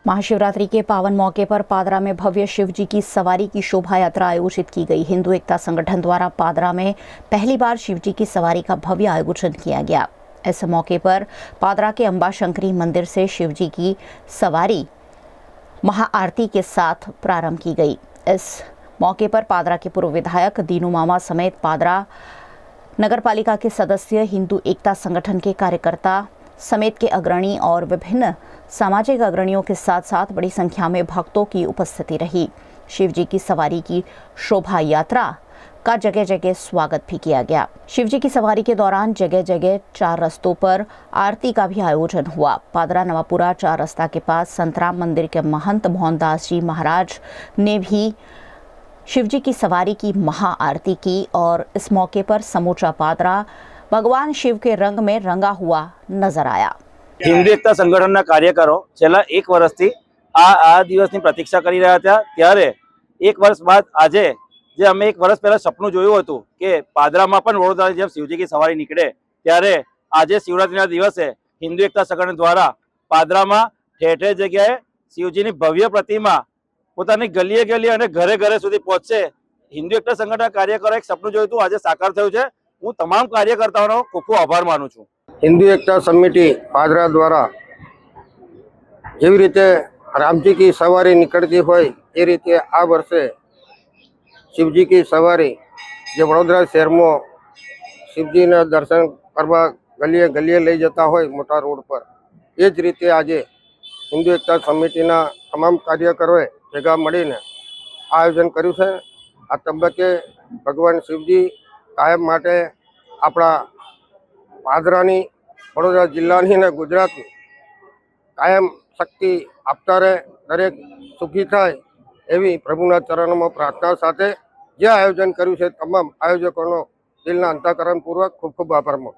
महाशिवरात्रि के पावन मौके पर पादरा में भव्य शिव जी की सवारी की शोभा यात्रा आयोजित की गई। हिंदू एकता संगठन द्वारा पादरा में पहली बार शिव जी की सवारी का भव्य आयोजन किया गया। इस मौके पर पादरा के अंबा शंकरी मंदिर से शिव जी की सवारी महाआरती के साथ प्रारंभ की गई। इस मौके पर पादरा के पूर्व विधायक दीनू मामा समेत पादरा नगरपालिका के सदस्य, हिंदू एकता संगठन के कार्यकर्ता समेत के अग्रणी और विभिन्न सामाजिक अग्रणियों के साथ साथ बड़ी संख्या में भक्तों की उपस्थिति रही। शिव जी की सवारी की शोभा यात्रा का जगह जगह स्वागत भी किया गया। शिव जी की सवारी के दौरान जगह जगह 4 रस्तों पर आरती का भी आयोजन हुआ। पादरा नवापुरा 4 रास्ता के पास संतराम मंदिर के महंत मोहनदास जी महाराज ने भी शिव जी की सवारी की महाआरती की और इस मौके पर समूचा पादरा भगवान शिव के रंग में रंगा हुआ नजर आया। हिंदू एकता संगठनના કાર્યકરો છેલ્લા 1 વર્ષથી આ દિવસની પ્રતીક્ષા કરી રહ્યા હતા। ત્યારે 1 વર્ષ બાદ આજે જે અમે 1 વર્ષ પહેલા સપનું જોયું હતું કે પાદરામાં પણ વડોદરાની જેમ શિવજી की સવારી નીકળે, ત્યારે આજે શિવરાત્રીના દિવસે હિન્દુ એકતા સંગઠન દ્વારા પાદરામાં ઠેર ઠેર જગ્યાએ શિવજીની ભવ્ય પ્રતિમા પોતાની ગલીએ ગલીએ અને ઘરે ઘરે સુધી પહોંચશે। હિન્દુ એકતા સંગઠનના કાર્યકરો એક સપનું જોયું હતું, આજે સાકાર થયું છે। હું તમામ કાર્યકર્તાઓનો ખૂબ ખૂબ આભાર માનું છું। हिंदू एकता समिति पादरा द्वारा जेवी रीते रामजी की सवारी निकलती हो ए रीते आ वर्षे शिवजी की सवारी जो वडोदरा शहर में शिवजी ने दर्शन करवा गलीए गलीए लई जता हो मोटा रोड पर, ए ज रीते आज हिंदू एकता समिति तमाम कार्यकरों भेगा मळीने आयोजन कर्युं छे। आ तबक्के भगवान शिवजी कायम माटे आपणा पादरानी वडोदरा जिल्लानी ने गुजरातनी कायम शक्ति आपता रहे, दरेक सुखी थाय एवी प्रभुना चरणों प्रार्थना साथे जे आयोजन कर्युं छे तमाम आयोजकोनो दिलना अंतःकरणपूर्वक खूब खूब आभार मानु।